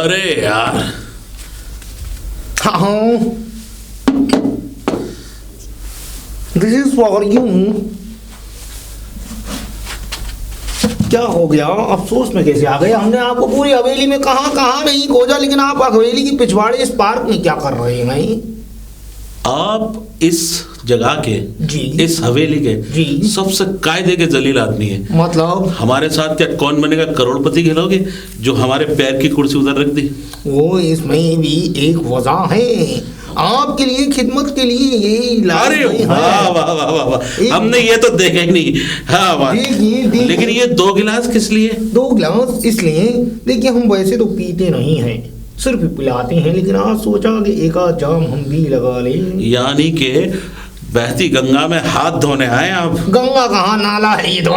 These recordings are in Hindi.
अरे यार, हाँ, दिस इज फॉर यू। क्या हो गया? अफसोस में कैसे आ गए? हमने आपको पूरी हवेली में कहाँ नहीं खोजा, लेकिन आप हवेली की पिछवाड़े इस पार्क में क्या कर रहे हैं? आप इस जगह के जी, इस हवेली के जी, सबसे कायदे के जलील आदमी है। मतलब हमारे साथ क्या कौन बनेगा करोड़पति खेलोगे, जो हमारे पैर की कुर्सी उधर रख दी? वो इसमें भी एक वजह है, आपके लिए, खिदमत के लिए ये लाए अरे हैं। वाह वाह वाह वाह वाह, हमने ये तो देखा ही नहीं। हाँ वाह, देखिए। लेकिन ये 2 गिलास किस लिए? 2 गिलास इसलिए, देखिए हम वैसे तो पीते नहीं हैं, सिर्फ पिलाते हैं, लेकिन आज सोचा कि एक आध जाम हम भी लगा लें। यानी कि बहती गंगा में हाथ धोने आए आप? गंगा कहाँ, नाला है ये तो।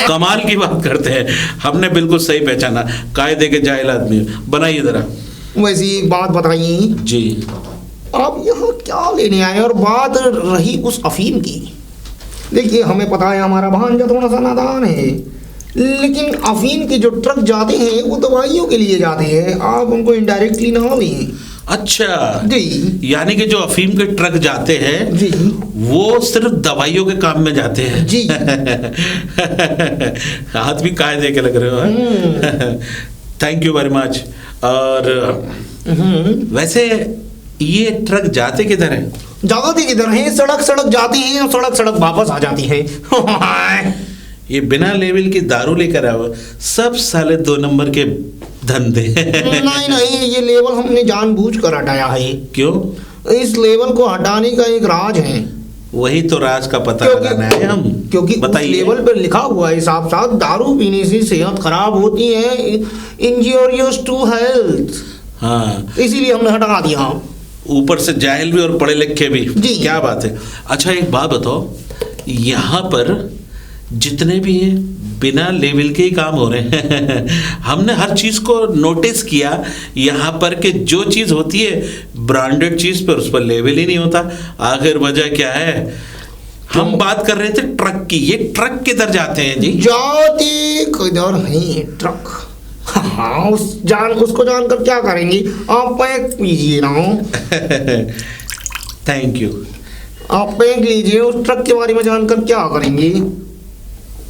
कमाल की बात करते हैं, हमने बिल्कुल सही पहचाना, कायदे के जाहिल आदमी। बनाइए जरा। वैसे एक बात बताइए जी, आप यहाँ क्या लेने आए? और बात रही उस अफीम की, देखिए हमें पता है हमारा भांजा थोड़ा सा नादान है, लेकिन अफीम के जो ट्रक जाते हैं वो दवाइयों के लिए जाते हैं, आप उनको इनडायरेक्टली ना लें। अच्छा जी, यानी कि जो अफीम के ट्रक जाते हैं जी, वो सिर्फ दवाइयों के काम में जाते हैं। जी। हाथ भी कायदे के लग रहे हो। Thank you very much. और वैसे ये ट्रक जाते किधर हैं? जाते किधर हैं? सड़क जाती हैं और सड़क वापस आ जाती है। ये बिना लेवल की दारू लेकर आओ, सब साले 2 नंबर के धंधे। नहीं, ये लेवल हमने जानबूझकर हटाया है। क्यों? इस लेवल को हटाने का एक राज है। वही तो राज का पता लगाना है हम। क्योंकि उस लेवल पर लिखा हुआ है साफ साफ, दारू पीने से सेहत खराब होती है, इंजूरियस टू हेल्थ। हाँ, इसीलिए हमने हटा दिया। ऊपर से जाहिल भी और पढ़े लिखे भी। जी, क्या बात है। अच्छा एक बात बताओ, यहाँ पर जितने भी हैं बिना लेवल के ही काम हो रहे हैं। हमने हर चीज को नोटिस किया यहाँ पर कि जो चीज होती है ब्रांडेड चीज पर, उस पर लेवल ही नहीं होता। आखिर वजह क्या है? हम बात कर रहे थे ट्रक की। ये ट्रक किधर जाते हैं जी? जाते किधर हैं ट्रक? हाँ, उसको जानकर क्या करेंगे? आप पैक कीजिए ना। Thank you. आप पैक लीजिए, उस ट्रक के बारे में जानकर क्या करेंगे?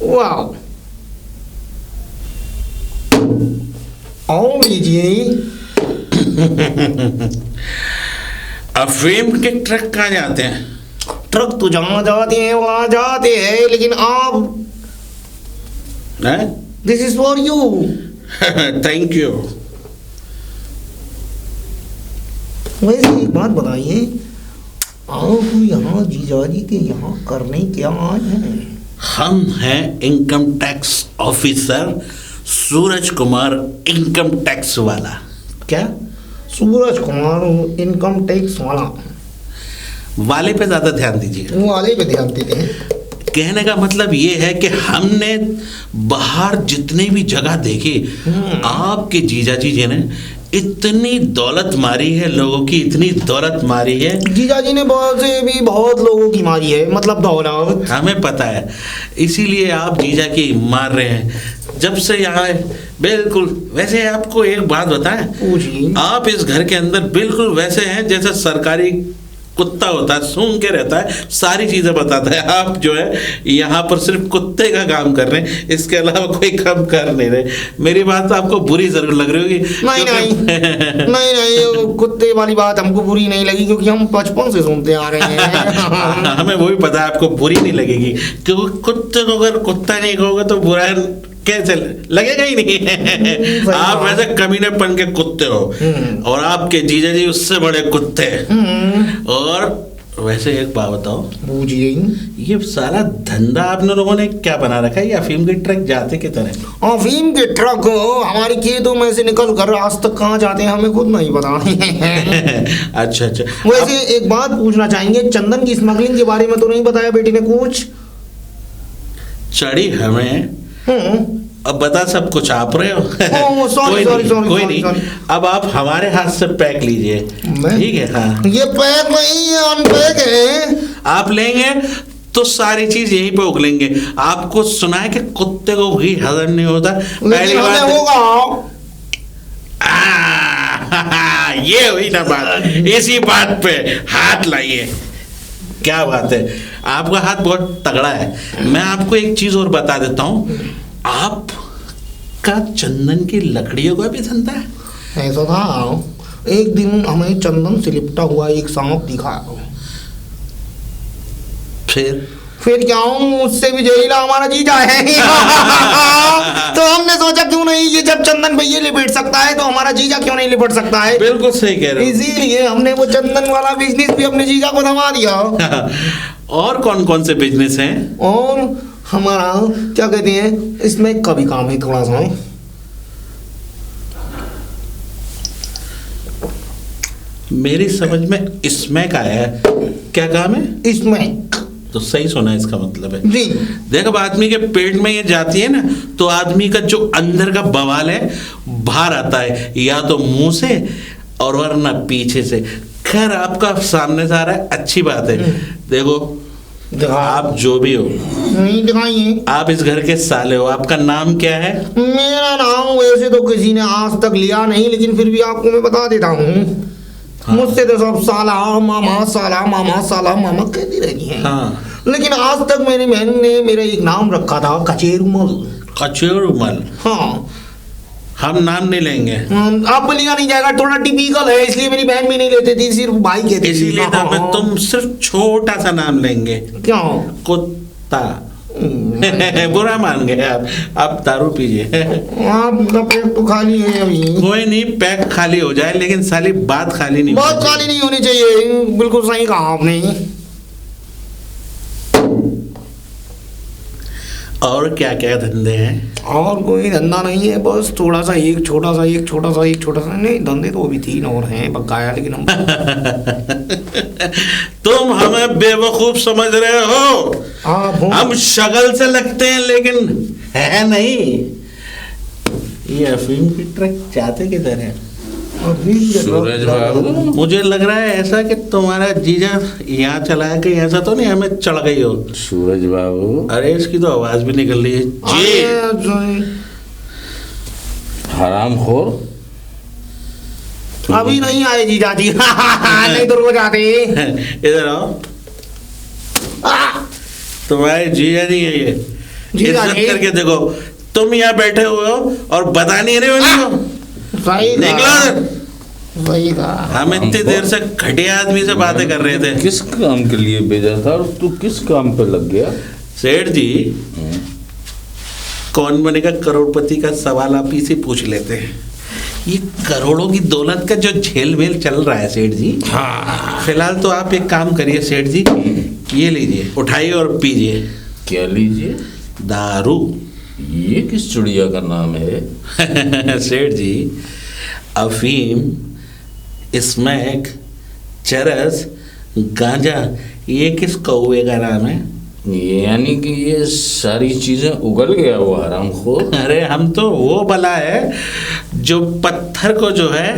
वाह, आओ लीजिए। अफीम के ट्रक कहाँ जाते हैं? ट्रक तो जहाँ जाते हैं वहां जाते हैं, लेकिन आप, this is for you. Thank you. वैसे एक बात बताइए, आप यहाँ जीजाजी के यहाँ करने क्या आए हैं? हम हैं income tax officer Suraj Kumar, income tax वाला। क्या? सूरज कुमार इनकम टैक्स वाला? वाले पे ज्यादा ध्यान दीजिए। वो वाले पे ध्यान देते हैं। कहने का मतलब ये है कि हमने बाहर जितनी भी जगह देखी, आपके जीजाजी जी ने इतनी दौलत मारी है, लोगों की इतनी दौलत मारी है। जीजाजी ने बहुत लोगों की मारी है, मतलब दौलत। हमें पता है, इसीलिए आप जीजा की मार रहे हैं जब से यहाँ बिल्कुल। वैसे आपको एक बात बताएं, आप इस घर के अंदर बिल्कुल वैसे हैं जैसे सरकारी कुत्ता होता है, सूंघ के रहता है, सारी चीजें बताता है। आप जो है यहाँ पर सिर्फ कुत्ते का काम कर रहे हैं, इसके अलावा कोई काम कर नहीं रहे। मेरी बात तो आपको बुरी जरूर लग रही होगी। नहीं, कुत्ते वाली बात हमको बुरी नहीं लगी, क्योंकि हम बचपन से सुनते आ रहे हैं। हमें वो भी पता है आपको बुरी नहीं लगेगी, क्योंकि कुत्ते को अगर कुत्ता नहीं कहोगे तो बुरा कैसे लगेगा ही नहीं। आप वैसे कमीनेपन के कुत्ते हो, और आपके जीजा जी उससे बड़े कुत्ते। और वैसे एक बात बताओ, ये सारा धंधा आप लोगों ने क्या बना रखा है? ये अफीम के ट्रक जाते की तरह? अफीम के ट्रक हमारी खेतों में से निकल कर आज तक कहाँ जाते हैं हमें खुद नहीं पता। अच्छा। वैसे एक बात पूछना चाहेंगे, चंदन की स्मगलिंग के बारे में तो नहीं बताया बेटी ने कुछ? चढ़ी हमें, अब बता सब कुछ आप रहे हो। सॉरी, कोई नहीं। अब आप हमारे हाथ से पैक लीजिए, ठीक है? हाँ, ये पैक नहीं है, अनपैक है। आप लेंगे तो सारी चीज यहीं पे उगलेंगे। आपको सुना है कि कुत्ते को भी हजम नहीं होता। पहली बात होगा। ये हुई ना बात, इसी बात पे हाथ लाइए। क्या बात है, आपका हाथ बहुत तगड़ा है। मैं आपको एक चीज और बता देता हूँ, आपका चंदन की लकड़ियों का भी धंधा है। ऐसा था, एक दिन हमें चंदन से लिपटा हुआ एक सांप दिखा। फिर क्या हूँ, उससे भी जहरीला हमारा जीजा है। तो हमने सोचा क्यों नहीं, ये जब चंदन पे ये लिपट सकता है तो हमारा जीजा क्यों नहीं लिपट सकता है। बिल्कुल सही कह रहे हो। इसीलिए हमने वो चंदन वाला बिजनेस भी अपने जीजा को थमा दिया। और कौन कौन से बिजनेस हैं? और हमारा क्या कहते हैं, इसमें का भी काम है थोड़ा सा। मेरी समझ में इसमें का है। क्या काम है? इसमें तो सही सुना, इसका मतलब है जी। देखो, अब आदमी के पेट में ये जाती है ना, तो आदमी का जो अंदर का बवाल है बाहर आता है, या तो मुंह से और वरना पीछे से। खैर, आपका सामने से आ रहा है, अच्छी बात है। देखो, आप जो भी हो, नहीं दिखाइए। आप इस घर के साले हो। आपका नाम क्या है? मेरा नाम वैसे तो किसी ने आज तक लिया नहीं, लेकिन फिर भी आपको मैं बता देता हूँ। हाँ। मुझसे तो सब साला मामा साला मामा कहती रही हैं। हाँ। लेकिन आज तक मेरी बहन ने मेरा एक नाम रखा था, कचेरुमल। कचेरुमल? हाँ। हम नाम नहीं लेंगे। आप लिया नहीं जाएगा, थोड़ा टिपिकल है, इसलिए मेरी बहन भी नहीं लेती थी, सिर्फ भाई कहती थी। इसीलिए तुम सिर्फ छोटा सा नाम लेंगे। क्या? कुत्ता। बुरा मान गए आप दारू पीजिए। आपका पेट तो खाली है अभी। कोई नहीं, पैक खाली हो जाए, लेकिन साली बात खाली नहीं, बात खाली नहीं होनी चाहिए। बिल्कुल सही कहा आपने। और क्या क्या धंधे हैं? और कोई धंधा नहीं है, बस थोड़ा सा एक छोटा सा नहीं, धंधे तो अभी 3 और हैं बकाया, लेकिन हम तुम हमें बेवकूफ समझ रहे हो। हम शक्ल से लगते हैं, लेकिन है नहीं। ये अफीम की ट्रक जाते किधर है? सूरज बाबू, मुझे लग रहा है ऐसा कि तुम्हारा जीजा यहाँ चलाया कि ऐसा तो नहीं हमें चढ़ गई हो। सूरज बाबू, अरे इसकी तो आवाज भी निकल रही है जी। हरामखोर, अभी नहीं आए जीजा जी। नहीं तो रोज आते। इधर आओ। तुम्हारे जीजा जी है ये। इज्जत करके देखो, तुम यहाँ बैठे हुए हो और बता नहीं रहे हो। निकलो। हम इतनी देर से घटिया आदमी से बातें कर रहे थे। किस काम के लिए भेजा था और तू किस काम पे लग गया? सेठ जी, कौन बनेगा करोड़पति का सवाल आप इसे पूछ लेते हैं। ये करोड़ों की दौलत का जो झेल मेल चल रहा है सेठ जी। हाँ। फिलहाल तो आप एक काम करिए सेठ जी, ये लीजिए, उठाइए और पीजिए। क्या लीजिए? दारू। ये किस चिड़िया का नाम है? सेठ जी, अफीम, स्मैक, चरस, गांजा, ये किस कौवे का नाम है? यानी कि ये सारी चीजें उगल गया वो हरामखोर। अरे हम तो वो बला है जो पत्थर को जो है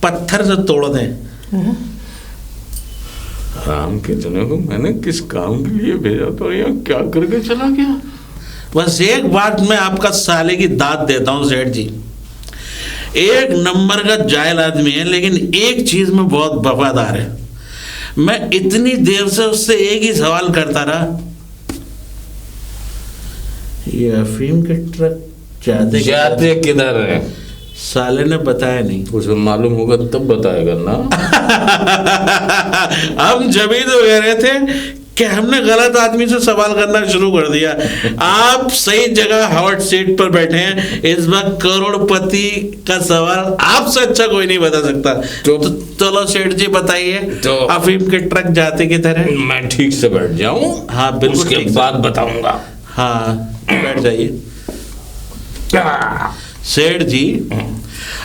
पत्थर से तोड़ दे। हराम के जने को मैंने किस काम के लिए भेजा था, यहाँ क्या करके चला गया? बस एक बात मैं आपका साले की दाद देता हूँ सेठ जी, एक नंबर का जायल आदमी है, लेकिन एक चीज में बहुत वफादार है। मैं इतनी देर से उससे एक ही सवाल करता रहा, ये अफीम के ट्रक जाते किधर है? साले ने बताया नहीं। उसे मालूम होगा तब बताएगा ना। हम जब ही तो कह रहे थे कि हमने गलत आदमी से सवाल करना शुरू कर दिया। आप सही जगह हॉट सीट पर बैठे हैं। इस बार करोड़पति का सवाल आपसे अच्छा कोई नहीं बता सकता। तो चलो सेठ जी बताइए, तो अफीम के ट्रक जाते किधर है? मैं ठीक से बैठ जाऊं? हाँ बिल्कुल, उसके बाद बताऊंगा। हाँ बैठ जाइए। सेठ जी,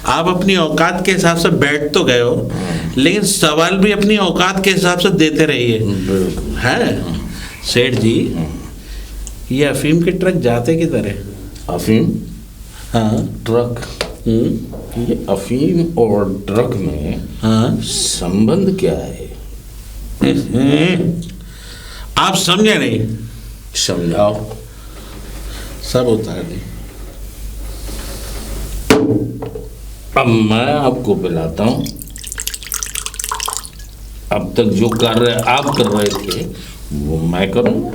आप अपनी औकात के हिसाब से बैठ तो गए हो, लेकिन सवाल भी अपनी औकात के हिसाब से देते रहिए, है सेठ जी। ये अफीम के ट्रक जाते किधर है? अफीम? हाँ ट्रक। ये अफीम और ट्रक में हाँ संबंध क्या है? आप समझे नहीं? समझाओ। सब उतार दी। अब मैं आपको पिलाता हूँ, अब तक जो कार्य आप कर रहे थे वो मैं करूँगा।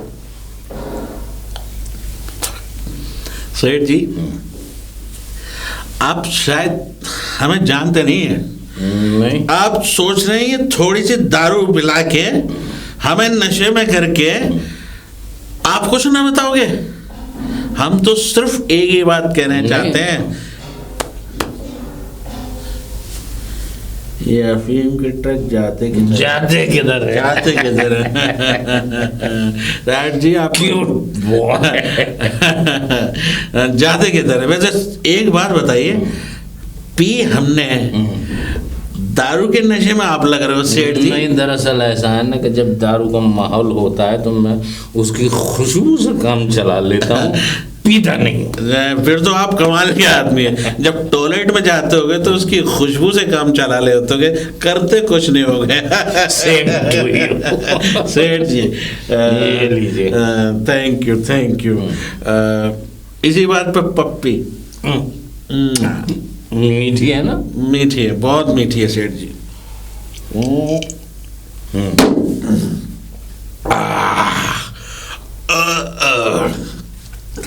सेठ जी, आप शायद हमें जानते नहीं हैं। नहीं। आप सोच रहे हैं थोड़ी सी दारू पिला के हमें नशे में करके आप कुछ ना बताओगे। हम तो सिर्फ एक ही बात कहना चाहते हैं, ये अफीम के ट्रक जाते किधर किधर है? जाते किधर राज जी आप जाते किधर है? वैसे एक बात बताइए, पी हमने दारू के नशे में आप लग रहे हो सेठ जी? नहीं, दरअसल ऐसा है ना कि जब दारू का माहौल होता है तो मैं उसकी खुशबू से काम चला लेता हूँ, पीता नहीं। फिर तो आप कमाल के आदमी है। जब टॉयलेट में जाते होगे तो उसकी खुशबू से काम चला लेते होगे, करते कुछ नहीं होगे। सेठ जी ये लीजिए। Thank you. इसी बात पे पप्पी मीठी है ना? मीठी है, बहुत मीठी है सेठ जी।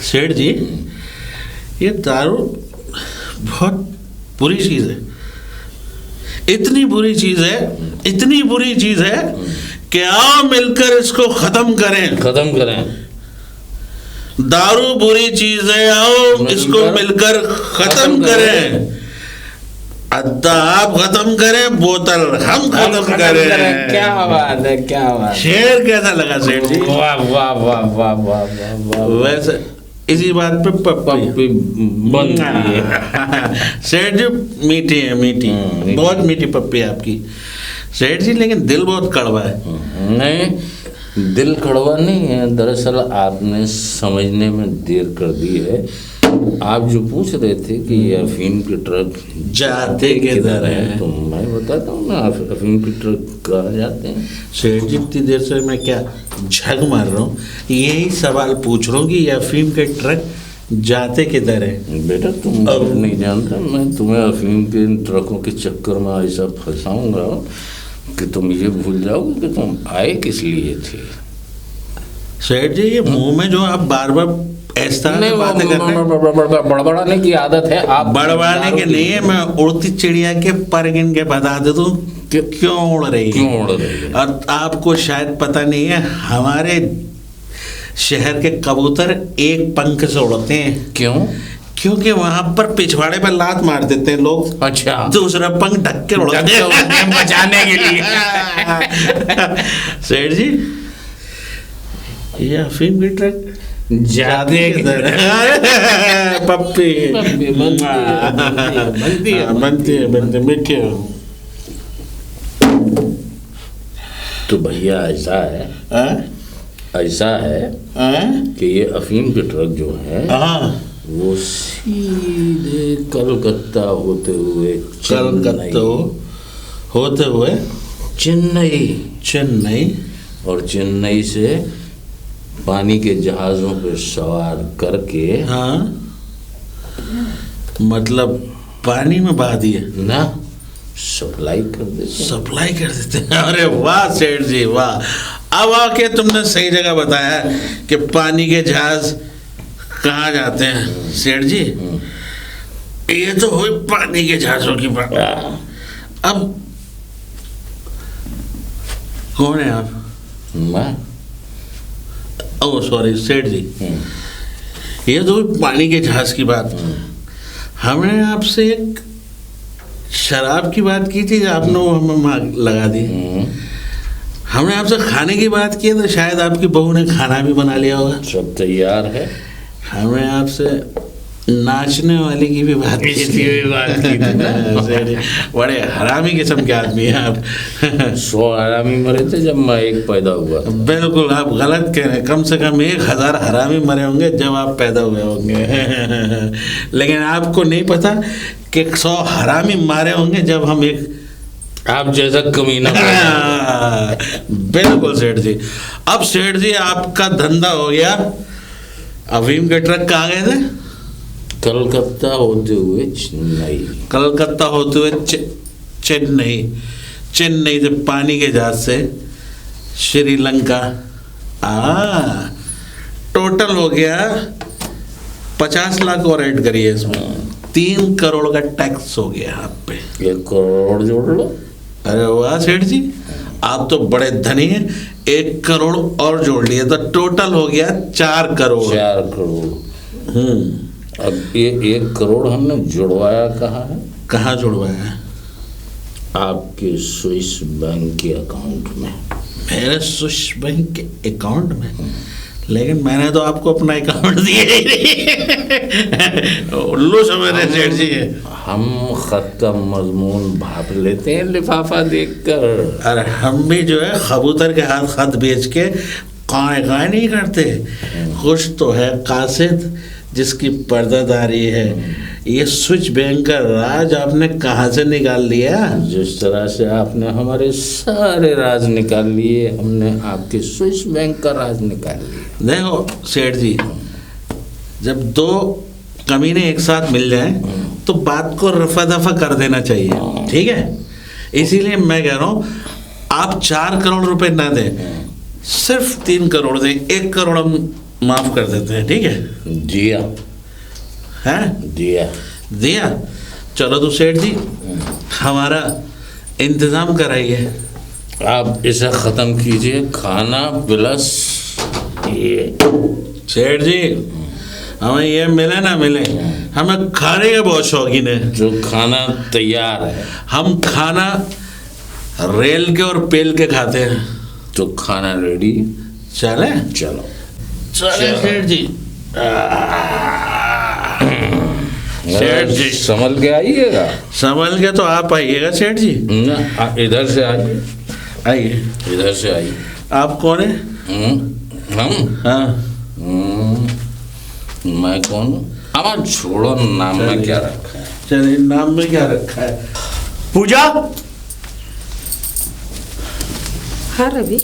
सेठ जी, ये दारू बहुत बुरी चीज है। इतनी बुरी चीज है कि आओ मिलकर इसको खत्म करें। दारू बुरी चीज है, आओ इसको मिलकर खत्म करें। अद्दा आप खत्म करें, बोतल हम खत्म करें। क्या बात है। शेर कैसा लगा सेठ जी? वाह वाह वाह वाह वाह वाह। वैसे इसी बात पे पप्पी बनती है। सेठ जी मीठी है, बहुत मीठी पप्पी है आपकी सेठ जी, लेकिन दिल बहुत कड़वा है। नहीं, दिल कड़वा नहीं है, दरअसल आपने समझने में देर कर दी है। आप जो पूछ रहे थे कि ये अफीम के ट्रक जाते किधर है, तो मैं बताता हूँ ना, अफीम के ट्रक कहाँ जाते हैं। सेठ जी इतनी देर से मैं क्या झग मार रहा हूँ, यही सवाल पूछ रहा हूँ कि ये अफीम के ट्रक जाते किधर है। बेटा तुम अब नहीं जानता, मैं तुम्हें अफीम के ट्रकों के चक्कर में ऐसा फंसाऊंगा कि तुम ये भूल जाओगे कि तुम आए किस लिए थे। सेठ जी, ये मुंह में जो आप बार बार ऐसा बातें कर रहे हैं, बड़बड़ाने की आदत है। आप बड़बड़ाने के नहीं है, मैं उड़ती चिड़िया के पर गिन के बता दे तू क्यों उड़ रही है। और आपको शायद पता नहीं है, हमारे शहर के कबूतर एक पंख से उड़ते हैं। क्यों? क्योंकि वहां पर पिछवाड़े पर लात मार देते हैं लोग। अच्छा, दूसरा पंख ढक के उड़ते हैं बचाने के लिए। सेठ जी, ये अफीम की ट्रक जाते किधर है? पप्पी बनती है मीठी। तो भैया ऐसा है कि ये अफीम के ट्रक जो है वो सीधे कलकत्ता होते हुए चेन्नई और चेन्नई से पानी के जहाज़ों पे सवार करके, हाँ, मतलब पानी में बहा दिए ना, सप्लाई कर देते हैं। अरे वाह सेठ जी वाह, अब आके तुमने सही जगह बताया कि पानी के जहाज कहाँ जाते हैं। सेठ जी, ये तो हुई पानी के जहाजों की बात। अब कौन है आप? मैं? ओह सॉरी सेठ जी, ये तो पानी के जहाज की बात। हमने आपसे एक शराब की बात की थी, आपने वो हमें लगा दी। हमने आपसे खाने की बात की तो शायद आपकी बहू ने खाना भी बना लिया होगा। सब तैयार है। हमने आपसे नाचने वाली की भी बात की थी। बड़े हरामी किस्म के आदमी हैं आप। 100 हरामी मरे थे जब मैं एक पैदा हुआ। बिल्कुल आप गलत कह रहे हैं, कम से कम 1000 हरामी मरे होंगे जब आप पैदा हुए होंगे। लेकिन आपको नहीं पता कि 100 हरामी मारे होंगे जब हम एक आप जैसा कमीना। बिल्कुल सेठ जी। अब सेठ जी आपका धंधा हो गया, अफीम के ट्रक कहाँ गए थे? कलकत्ता होते हुए चेन्नई। कलकत्ता होते हुए चेन्नई। चेन्नई से पानी के जहाज से श्रीलंका। टोटल हो गया 50 लाख और ऐड करिए इसमें, 3 करोड़ का टैक्स हो गया आप पे। 1 करोड़ जोड़ लो। अरे वाह सेठ जी, आप तो बड़े धनी हैं। 1 करोड़ और जोड़ लिए तो टोटल हो गया 4 करोड़। 4 करोड़। अब ये 1 करोड़ हमने जुड़वाया कहाँ है? कहाँ जुड़वाया है? आपके स्विस बैंक के अकाउंट में। मेरे स्विस बैंक के अकाउंट में? लेकिन मैंने तो आपको अपना अकाउंट दिया ही नहीं। उल्लू समझ रहे सेठ जी। हम खत का मजमून भाप लेते हैं लिफाफा देखकर। अरे हम भी जो है कबूतर के हाथ खत बेच के काय नहीं करते। कुछ तो है कासिद जिसकी पर्दादारी है। ये स्विच बैंक का राज आपने कहाँ से निकाल लिया? जिस तरह से आपने हमारे सारे राज निकाल लिए, हमने आपके स्विस बैंक का राज निकाल लिया। देखो सेठ जी, जब 2 कमीने एक साथ मिल जाएं तो बात को रफा दफा कर देना चाहिए, ठीक है? इसीलिए मैं कह रहा हूँ आप 4 करोड़ रुपए ना दें, सिर्फ 3 करोड़ दें। 1 करोड़ हम माफ कर देते हैं, ठीक है? दिया हैं? दिया। चलो तो सेठ जी हमारा इंतजाम कराइए। आप इसे खत्म कीजिए, खाना प्लस ये। सेठ जी हमें ये मिले ना मिले, हमें खाने के बहुत शौकीन है। जो खाना तैयार है, हम खाना रेल के और पेल के खाते हैं। तो खाना रेडी। चले चलो सेठ जी। सेठ जी संभल के आइएगा। संभल के तो आप आइएगा सेठ जी। इधर से आइए। आइए। इधर से आइए। आप कौन है? हम? हाँ। मैं कौन हूँ? अब छोड़ो, नाम में क्या रखा है? चलिए, नाम में क्या रखा है? पूजा। हाँ रवि।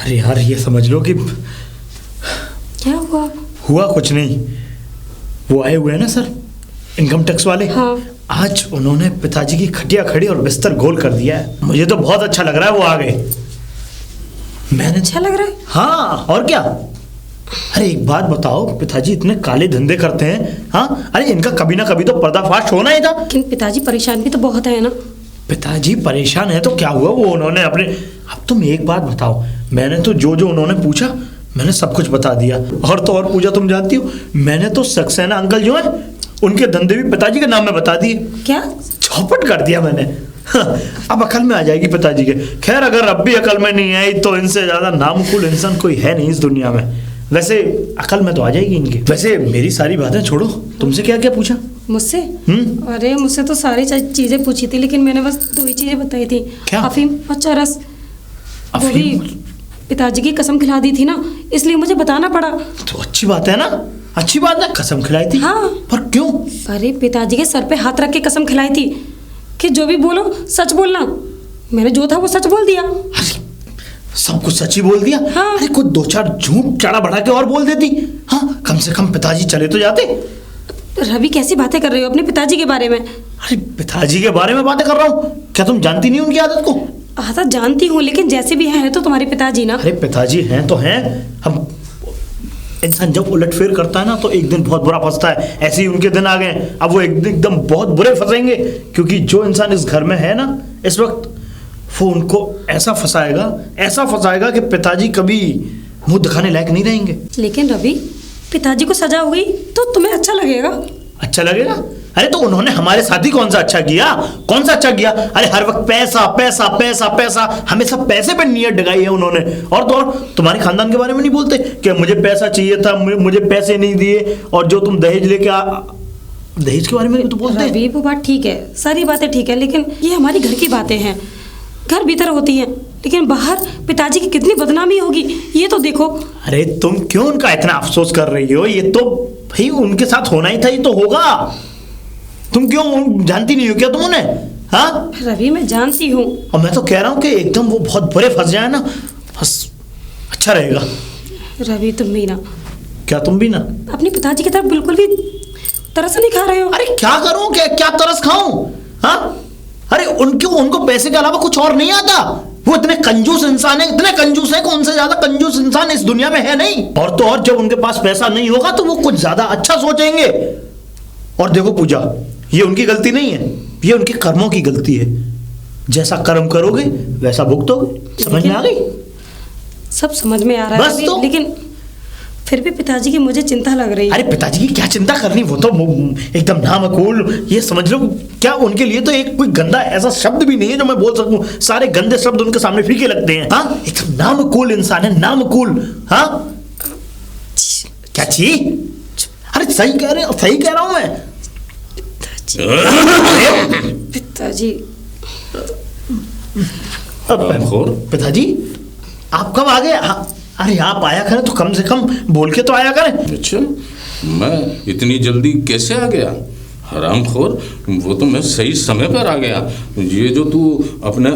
अरे यार ये समझ लो कि क्या हुआ? हुआ कुछ नहीं। वो आए हुए हैं ना सर, इनकम टैक्स वाले। हाँ। आज उन्होंने पिताजी की खटिया खड़ी और बिस्तर गोल कर दिया है। मुझे तो बहुत अच्छा लग रहा है वो आ गए। मैंने अच्छा लग रहा है? हाँ और क्या। अरे एक बात बताओ, पिताजी इतने काले धंधे करते हैं, हाँ? अरे इनका कभी ना कभी तो पर्दाफाश होना ही था। लेकिन पिताजी परेशान भी तो बहुत है ना। पिताजी परेशान है तो क्या हुआ, वो उन्होंने अपने। अब तुम एक बात बताओ, मैंने तो जो जो उन्होंने पूछा मैंने सब कुछ बता दिया। और तो और पूजा तुम जानती हो, मैंने तो सक्सेना अंकल जो है उनके धंधे भी पिताजी के नाम में बता दिए। क्या? चौपट कर दिया मैंने। अब अकल में आ जाएगी पिताजी के। खैर अगर अब भी अकल में नहीं आई तो इनसे ज्यादा नामुकुल इंसान कोई है नहीं इस दुनिया में। वैसे अकल में तो आ जाएगी इनके। वैसे मेरी सारी बातें छोड़ो, तुमसे क्या क्या पूछा? मुझसे? अरे मुझसे तो सारी चीजें पूछी थी, लेकिन मैंने बस 2 ही चीजें बताई थी। क्या? अफीम और चरस। वो भी पिताजी की कसम खिला दी थी ना, इसलिए मुझे बताना पड़ा। तो अच्छी बात है ना, अच्छी बात है। कसम खिलाई थी? हाँ। पर क्यों? अरे पिताजी के सर पे हाथ रख के कसम खिलाई थी कि जो भी बोलो सच बोलना। मैंने जो था वो सच बोल दिया। अरे सब कुछ सच ही बोल दिया? हाँ। अरे कोई 2-4 झूठ चढ़ा बढ़ा के और बोल देती, हाँ? कम से कम पिताजी चले तो जाते। रवि कैसी बातें कर रहे हो अपने पिताजी के बारे में? अरे पिताजी के बारे में बातें कर रहा हूँ, क्या तुम जानती नहीं उनकी आदत को? आदत जानती हूँ, लेकिन जैसे भी है तो तुम्हारे पिताजी ना। अरे पिताजी हैं तो हैं। हम इंसान जब उलटफेर करता है ना तो एक दिन बहुत बुरा फंसता है। ऐसे ही उनके दिन आ गए। अब वो एकदम बहुत बुरे फंसेंगे, क्योंकि जो इंसान इस घर में है ना इस वक्त, वो उनको ऐसा फंसाएगा कि पिताजी कभी मुंह दिखाने लायक नहीं रहेंगे। लेकिन रवि, पिताजी को सजा हुई तो तुम्हें अच्छा लगेगा? अच्छा लगेगा? अरे तो उन्होंने हमारे साथ ही कौन सा अच्छा किया? अरे हर वक्त पैसा पैसा पैसा पैसा, हमें सब पैसे पे नीयत डगाई है उन्होंने। और तो और तुम्हारे खानदान के बारे में नहीं बोलते कि मुझे पैसा चाहिए था, मुझे पैसे नहीं दिए, और जो तुम दहेज लेके दहेज के बारे में तो बोलते हैं। वो बात ठीक है, सारी बातें ठीक है, लेकिन ये हमारी घर की बातें हैं, घर भीतर होती हैं, लेकिन बाहर पिताजी की कितनी बदनामी होगी ये तो देखो। अरे तुम क्यों उनका इतना अफसोस कर रही हो? ये तो भाई उनके साथ होना ही था, ये तो होगा। तुम क्यों जानती नहीं हो क्या तुम उन्हें? हाँ रवि मैं जानती हूँ, और मैं तो कह रहा हूँ कि एकदम वो बहुत बुरे फंस जाए ना, बस अच्छा रहेगा। रवि तुम भी ना। क्या तुम भी ना? अपने पिताजी की तरफ बिल्कुल भी तरस नहीं खा रहे हो। अरे क्या करूँ, क्या तरस खाऊं? हाँ अरे उनको पैसे के अलावा कुछ और नहीं आता। वो इतने कंजूस इंसान है, इतने कंजूस है कि उनसे ज्यादा कंजूस इंसान इस दुनिया में है नहीं। और तो और जब उनके पास पैसा नहीं होगा तो वो कुछ ज्यादा अच्छा सोचेंगे। और देखो पूजा, ये उनकी गलती नहीं है, ये उनके कर्मों की गलती है। जैसा कर्म करोगे वैसा भुगतोगे। समझ में आ गई? सब समझ में आ रहा बस है तो। लेकिन फिर भी पिताजी की मुझे चिंता लग रही है। अरे पिताजी की क्या चिंता करनी, वो तो एकदम नामकूल, ये समझ लो क्या उनके लिए तो एक कोई गंदा ऐसा शब्द भी नहीं है जो मैं बोल सकूं। सारे गंदे शब्द उनके सामने फीके लगते हैं। हाँ, एकदम नामकूल इंसान है, नामकूल। हाँ क्या छी? अरे सही कह रहे हो, सही कह रहा हूं मैं। पिताजी पिताजी आप कब आ गए? अरे आप आया करें तो कम से कम बोल के तो आया करें। अच्छा, मैं इतनी जल्दी कैसे आ गया? हरामखोर, वो तो मैं सही समय पर आ गया। ये जो तू अपने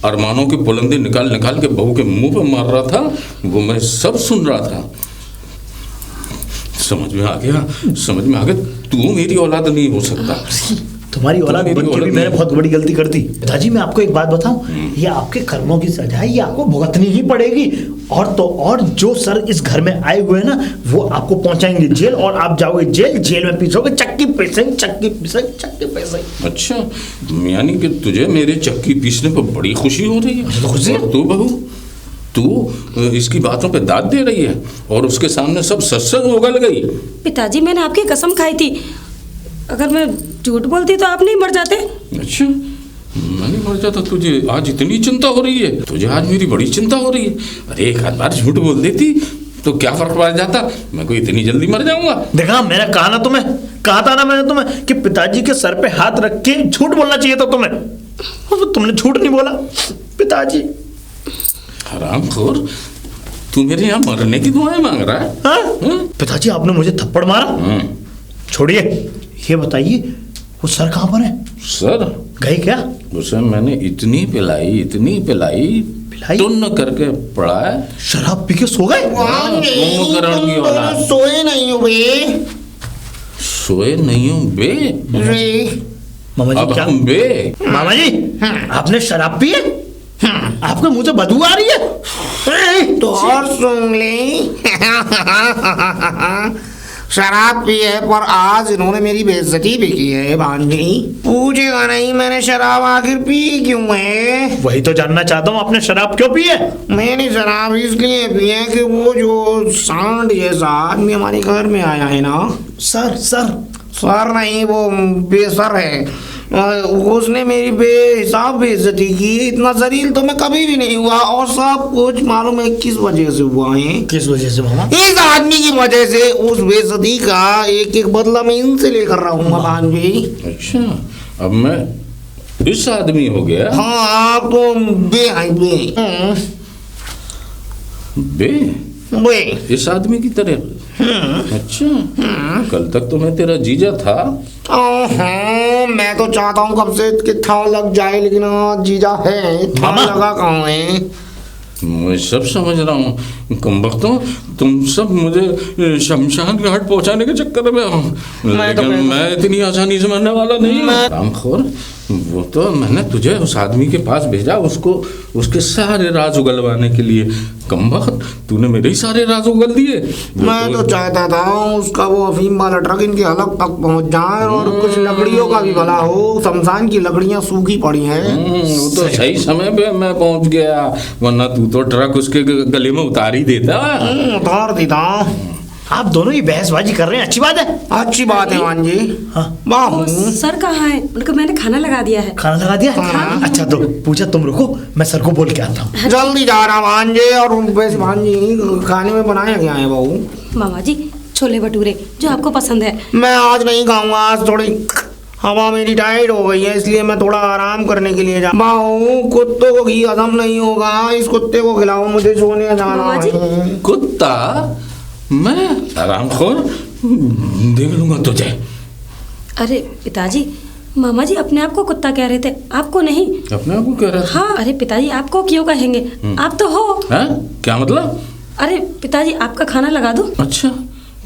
अरमानों के बुलंदी निकाल निकाल के बहू के मुंह पे मार रहा था, वो मैं सब सुन रहा था। समझ में आ गया, समझ में आ गया। तू मेरी औलाद नहीं हो सकता। तुम्हारी औलाद बन के भी मैंने बहुत बड़ी गलती कर दी। पिताजी मैं आपको एक बात बताऊं, ये आपके कर्मों की सजा है, ये आपको भुगतनी ही पड़ेगी। और तो और जो सर इस घर में आए हुए हैं ना, वो आपको पहुंचाएंगे जेल और आप जाओगे जेल, जेल में पीसोगे चक्की पीसेंगे, चक्की पीसेंगे, चक्की पीसेंगे। अच्छा, यानी कि तुझे मेरे चक्की पीसने पर बड़ी खुशी हो रही है? खुशी। और तू बहू, तू इसकी बातों पे दाद दे रही है और उसके सामने सब सत्संग उगल गई। पिताजी मैंने आपकी कसम खाई थी, अगर मैं झूठ बोलती तो आप नहीं मर जाते। अच्छा, मैं नहीं मर जाता? तुझे आज इतनी चिंता हो रही है? तुझे आज मेरी बड़ी चिंता हो रही है? अरे एक आध बार झूठ बोल देती तो क्या फर्क पड़ जाता? मैं कोई इतनी जल्दी मर जाऊंगा? देखा, मैंने कहा ना तुम्हें, कहा था ना मैंने तुम्हें कि पिताजी के सर पे हाथ रख के झूठ बोलना चाहिए था तुम्हें, और तुमने झूठ नहीं बोला। पिताजी हरामखोर, तू मेरे यहाँ मरने की दुआएं मांग रहा है? हाँ? पिताजी आपने मुझे थप्पड़ मारा। छोड़िए, ये बताइए वो सर कहाँ पर है? सर गए क्या? उसे मैंने इतनी पिलाई पिलाई? टुन्न करके पड़ा है। शराब पी के सो गए? कुंभकर्ण की औलाद। सोए नहीं हो बे? सोए नहीं हूँ बे? मामा जी अब क्या? हम बे? मामा जी आपने शराब पी है? आपके मुंह से बदबू आ रही है। तो और सुन ले, शराब पी है पर आज इन्होंने मेरी बेइज्जती भी की है। भांजी पूछेगा नहीं मैंने शराब आखिर पी क्यों है? वही तो जानना चाहता हूँ, आपने शराब क्यों पी है? मैंने शराब इसलिए पी है कि वो जो सांड जैसा आदमी हमारे घर में आया है ना, सर नहीं, वो बेसर है, उसने मेरी बेहिसाब बेइज्जती की। इतना जलील तो मैं कभी भी नहीं हुआ, और सब कुछ मालूम है किस वजह से हुआ है? किस वजह से मामा? इस आदमी की वजह से। उस बेइज्जती का एक एक बदला मैं इनसे लेकर रहूंगा भांजी। अच्छा, अब मैं इस आदमी हो गया? हाँ, आप तो बे हैं बे। बे? इस आदमी की तरह? अच्छा, कल तक तो मैं तेरा जीजा था। हाँ, मैं तो चाहता हूँ कब से कि था लग जाए, लेकिन जीजा है, था लगा कहाँ है? मैं सब समझ रहा हूँ। कमबख्तों, तुम सब मुझे शमशान घाट पहुँचाने के चक्कर में हो, लेकिन मैं इतनी आसानी से मरने वाला नहीं हूँ। रामखोर, वो तो मैंने तुझे उस आदमी के पास भेजा, उसको उसके सारे राज उगलवाने के लिए। कमबख्त, तूने मेरे ही सारे राज उगल दिए। मैं तो चाहता था उसका वो अफीम वाला ट्रक इनके हलक तक पहुंच जाए और कुछ लकड़ियों का भी भला हो। शमशान की लकड़ियां सूखी पड़ी हैं। वो तो सही समय पे मैं पहुंच गया, वरना तू तो ट्रक उसके गले में उतार ही देता। उतार देता। आप दोनों ही बहसबाजी कर रहे हैं, अच्छी बात है? अच्छी बात है मान जी। वो सर कहाँ है? उनको मैंने खाना लगा दिया है। खाना लगा दिया? अच्छा तो पूजा तुम रुको, मैं सर को बोल के आता हूँ। जल्दी जा रहा भांजे। और वैसे भांजी खाने में बनाया क्या है बहू? मामा जी छोले भटूरे जो आपको पसंद है। मैं आज नहीं खाऊंगा, आज थोड़ी हवा मेरी टाइट हो गई है, इसलिए मैं थोड़ा आराम करने के लिए जा। बाहू कुत्तों को घी हजम नहीं होगा, इस कुत्ते को खिलाओ, मुझे सोने जाना है। कुत्ता? मैं आरामखोर देख लूंगा तुझे। अरे पिताजी, मामा जी अपने आप को कुत्ता कह रहे थे, आपको नहीं। अपने आप को कह रहा था? हाँ, अरे पिताजी आपको क्यों कहेंगे, आप तो हो। है? क्या मतलब? अरे पिताजी आपका खाना लगा दो। अच्छा,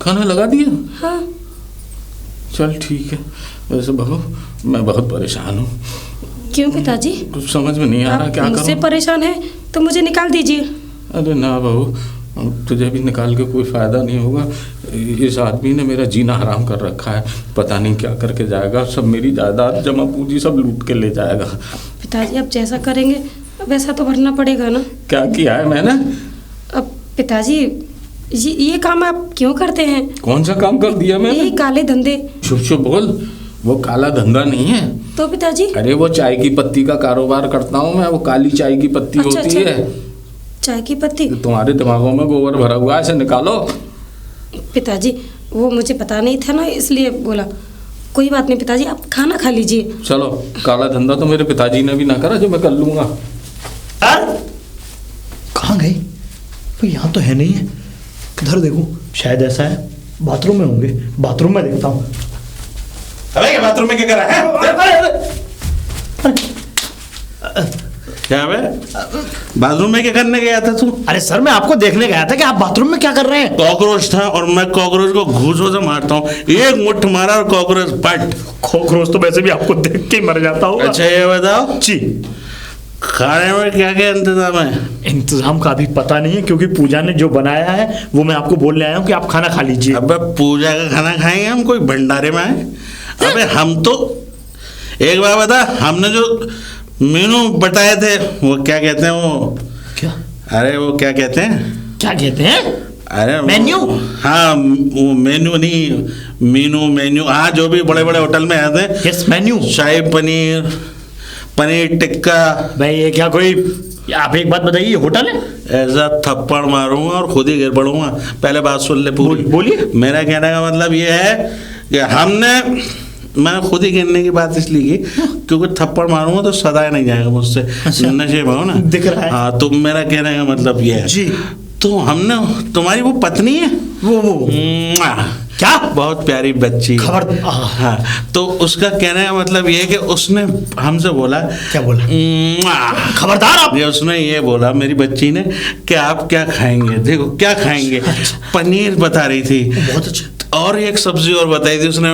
खाना लगा दिया? हाँ। चल ठीक है। वैसे बहू मैं बहुत परेशान हूँ, क्यों पिताजी? कुछ समझ में नहीं आ रहा, आप क्या मुझसे करूं? परेशान है तो मुझे निकाल दीजिए। अरे ना बहू, तुझे भी निकाल के कोई फायदा नहीं होगा। इस आदमी ने मेरा जीना हराम कर रखा है, पता नहीं क्या करके जाएगा। सब मेरी जायदाद जमा पूंजी सब लूट के ले जाएगा। पिताजी आप जैसा करेंगे वैसा तो भरना पड़ेगा ना। क्या किया है मैंने? अब पिताजी ये काम आप क्यों करते हैं? कौन सा काम कर दिया मैंने? यही काले धंधे। चुप चुप बोल, वो काला धंधा नहीं है। तो पिताजी? अरे वो चाय की पत्ती का कारोबार करता हूँ मैं। वो काली चाय की पत्ती अच्छा, होती अच्छा। है। चाय की पत्ती? तुम्हारे दिमागों में गोबर भरा हुआ है, इसे निकालो। पिताजी वो मुझे पता नहीं था ना, इसलिए बोला। कोई बात नहीं पिताजी, आप खाना खा लीजिए। चलो, काला धंधा तो मेरे पिताजी ने भी ना करा जो मैं कर लूंगा। कहाँ गए? तो यहाँ तो है नहीं है। किधर देखूं? शायद ऐसा है बाथरूम में होंगे। बाथरूम में देखता हूँ। अबे बाथरूम में क्या कर रहा है? क्या बे? बाथरूम में क्या करने गया था तू? अरे सर, मैं आपको देखने गया था कि आप बाथरूम में क्या कर रहे हैं। कॉकरोच था और मैं कॉकरोच को घूसों से मारता हूँ। एक मुट्ठ मारा और कॉकरोच पट। कॉकरोच तो वैसे भी आपको देख के ही मर जाता होगा। अच्छा ये बताओ जी, खाने में क्या क्या इंतजाम है? इंतजाम का अभी पता नहीं है, क्योंकि पूजा ने जो बनाया है वो मैं आपको बोलने आया हूँ कि आप खाना खा लीजिए। अबे पूजा का खाना खाएंगे हम? कोई भंडारे में आए? अबे हम तो एक बार बता, हमने जो मेनू बताए थे वो क्या कहते हैं वो? क्या? अरे वो क्या कहते हैं? क्या कहते हैं? अरे मेन्यू? हाँ, वो मेन्यू नहीं, मेन्यू हाँ, जो भी बड़े बड़े होटल में आते हैं। Yes, menu. शाही पनीर, पनीर टिक्का। भाई ये क्या कोई, आप एक बात बताइए, ये होटल है? ऐसा थप्पड़ मारूंगा और खुद ही गिर पड़ूंगा। पहले बात सुन ले पूरी। बोलिए। मेरा कहने का मतलब ये है कि मैंने खुद ही गिरने की बात इसलिए की क्योंकि थप्पड़ मारूंगा तो सदाए नहीं जाएगा मुझसे। नशे में हो ना, दिख रहा है। हाँ, तो मेरा कहने का मतलब ये है जी। तो हमने, तुम्हारी वो पत्नी है वो क्या? बहुत प्यारी बच्ची। खबर? हाँ, तो उसका कहने का मतलब ये है कि उसने हमसे बोला। क्या बोला? खबरदार आप। ये उसने ये बोला मेरी बच्ची ने कि आप क्या खाएंगे। देखो क्या खाएंगे। पनीर बता रही थी। बहुत अच्छा। और एक सब्जी और बताई थी उसने।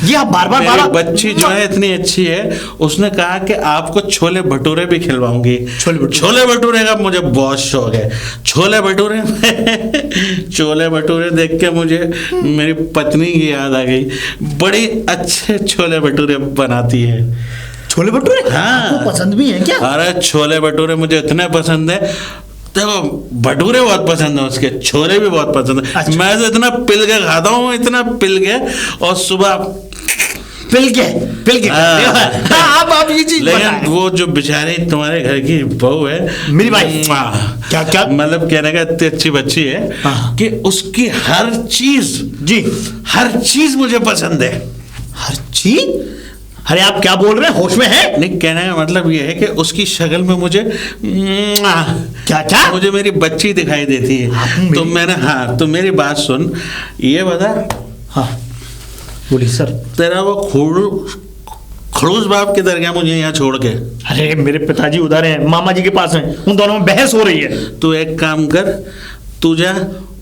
ये आप बार बार मेरी बच्ची जो है इतनी अच्छी है, उसने कहा कि आपको छोले भटूरे भी खिलवाऊंगी। छोले भटूरे का मुझे बहुत शौक है। छोले भटूरे देख के मुझे मेरी पत्नी की याद आ गई। बड़ी अच्छे छोले भटूरे बनाती है। छोले भटूरे? हाँ। आपको पसंद भी है क्या? अरे छोले भटूरे मुझे इतने पसंद है। देखो भटूरे बहुत पसंद है, उसके छोले भी बहुत पसंद है। अच्छा। मैं तो इतना पिल के खाता हूँ, इतना पिल के, और सुबह पिल के आप ये चीज लेकिन बताएं। वो जो बेचारी तुम्हारे घर की बहू है, मेरी वाइफ। क्या मतलब कहने का इतनी अच्छी बच्ची है कि उसकी हर चीज मुझे पसंद है। हर चीज? अरे आप क्या बोल रहे हैं, होश में है? नहीं, कहने का मतलब ये है कि उसकी शक्ल में मुझे क्या मुझे मेरी बच्ची दिखाई देती है। तो मैंने, हाँ, तो मेरी बात सुन, ये बता। हाँ बोलिए सर। तेरा वो खड़ूस बाप किधर गया मुझे यहाँ छोड़ के? अरे मेरे पिताजी उधर हैं, मामा जी के पास हैं, उन दोनों में बहस हो रही है। तू एक काम कर, तू जा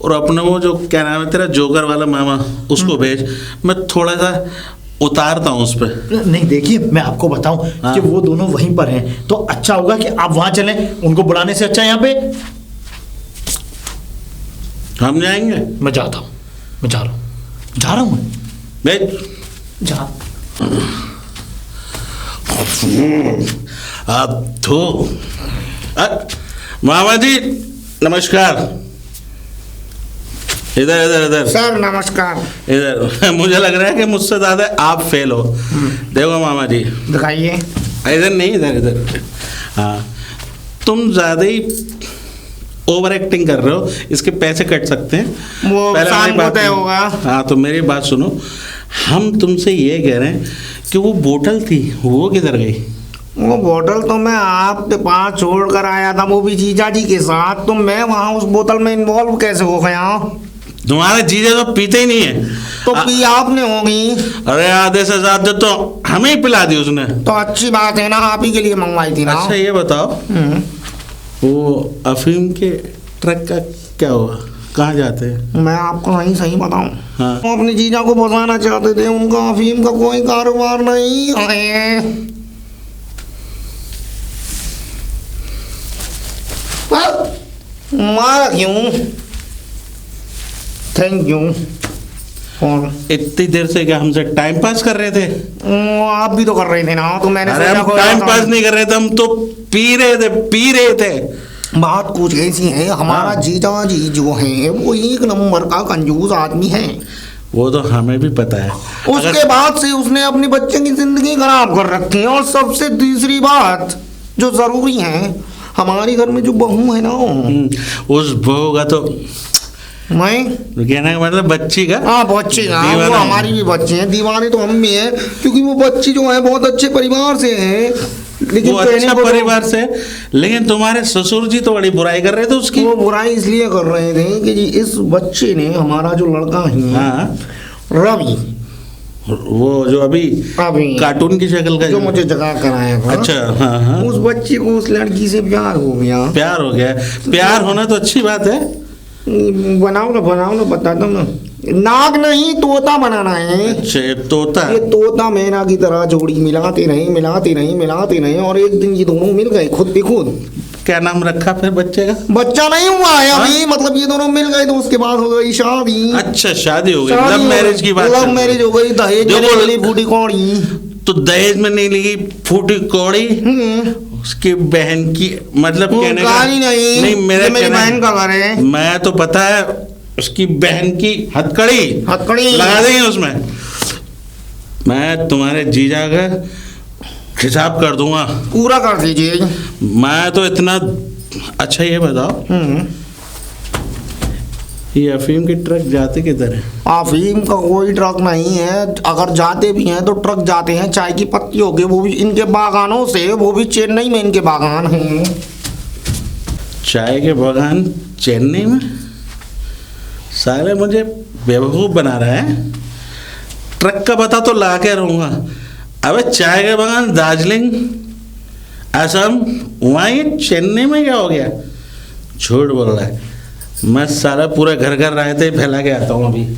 और अपना वो जो क्या नाम है तेरा, जोकर वाला मामा, उसको भेज। मैं थोड़ा सा उतारता हूँ उस पर। नहीं देखिए, मैं आपको बताऊं कि वो दोनों वहीं पर हैं, तो अच्छा होगा कि आप वहां चलें। उनको बुलाने से अच्छा यहाँ पे हम जाएंगे। मैं जाता हूँ, मैं जा रहा हूँ भेज जा। अब तो मामा जी नमस्कार। इधर इधर इधर सर नमस्कार। इधर मुझे लग रहा है कि मुझसे ज्यादा आप फेल हो। देखो मामा जी, दिखाइए। इधर नहीं, इधर इधर। हाँ, तुम ज्यादा ही ओवर एक्टिंग कर रहे हो, इसके पैसे कट सकते हैं। वो पहले शाम मेरी को बात तय सुनो। होगा। हाँ, तो मेरी बात सुनो। हम तुमसे ये कह रहे हैं कि वो बोतल थी, वो किधर गई? वो बोतल तो मैं आपके पास छोड़ कर आया था, वो भी जीजा जी के साथ। तो मैं वहाँ उस बोतल में इन्वॉल्व कैसे हो गया? तुम्हारे जीजा तो पीते ही नहीं है। तो पी आपने होगी। अरे आधे से ज्यादा तो हमें ही पिला दी उसने। तो अच्छी बात है ना, आप ही के लिए मंगवाई थी ना। अच्छा ये बताओ, वो अफीम के ट्रक का क्या हुआ? कहाँ जाते हैं? मैं आपको सही बताऊं, हाँ। वो अपने जीजा को फंसाना चाहते थे। उनका अफीम का कोई कारोबार नहीं है। मारा क्यों? Thank you. और इतनी देर से क्या हमसे टाइम पास कर रहे थे? आप भी तो कर रहे थे ना, तो मैंने अरे सोचा हम कोई टाइम ऐसा- पास नहीं कर रहे थे, हम तो पी रहे थे। बात कुछ ऐसी है, हमारा जीजा जी जो है वो एक नंबर का कंजूस आदमी है। वो तो हमें भी पता है। उसके बाद से उसने अपने बच्चे की जिंदगी खराब कर रखी है। और सबसे तीसरी बात जो जरूरी है, हमारे घर में जो बहू है ना, उस बहू का तो मैं कहने का मतलब बच्ची का, हाँ बच्ची हाँ, वो दीवाना है। हमारी भी बच्ची है, दीवाने तो हम भी हैं, क्योंकि वो बच्ची जो है बहुत अच्छे परिवार से है। लेकिन वो कहने अच्छा को तो- परिवार से, लेकिन तुम्हारे ससुर जी तो बड़ी बुराई कर रहे थे उसकी। वो बुराई इसलिए कर रहे थे कि जी इस बच्चे ने, हमारा जो लड़का है हाँ, रवि, वो जो अभी कार्टून की शक्ल का जो मुझे जगह कराया था, अच्छा, हाँ हाँ, उस बच्चे को उस लड़की से प्यार हो गया। प्यार हो गया। प्यार होना तो अच्छी बात है। बनाओ ना, बताता हूँ ना। नाग नहीं, तोता बनाना है। अच्छा, ये तोता। ये तोता मैना की तरह जोड़ी मिलाते रहे और एक दिन ये दोनों मिल गए खुद भी खुद। क्या नाम रखा फिर बच्चे का? बच्चा नहीं हुआ है अभी, मतलब ये दोनों मिल गए तो उसके बाद हो गई शादी। अच्छा, शादी हो गई। शादी लव हो मैरिज गई। की बात लव चल रही मैरिज हो गई, दहेज जो में वो- मिली फूटी कौड़ी। तो दहेज में नहीं लगी फूटी कौड़ी, उसकी बहन की, मतलब वो कहने का गाली नहीं, मेरा ये मेरी कहना- बहन का घर है। मैं तो पता है उसकी बहन की हथकड़ी लगा देंगे उसमें। मैं तुम्हारे जीजा का हिसाब कर दूंगा। पूरा कर दीजिए। मैं तो इतना अच्छा, ये बताओ ये अफीम की ट्रक जाते किधर है? अफीम का कोई ट्रक नहीं है, अगर जाते भी हैं तो ट्रक जाते हैं चाय की पत्तियों के, वो भी इनके बागानों से, वो भी चेन्नई में इनके बागान हैं। चाय के बागान चेन्नई में? साले मुझे बेवकूफ़ बना रहा है। ट्रक का पता तो ला के रहूँगा। अबे चाय के बागान दार्जिलिंग, असम, वहीं चेन्नई में क्या हो गया? झूठ बोल रहा है। मैं सारा पूरा घर रायते फैला के आता हूँ अभी।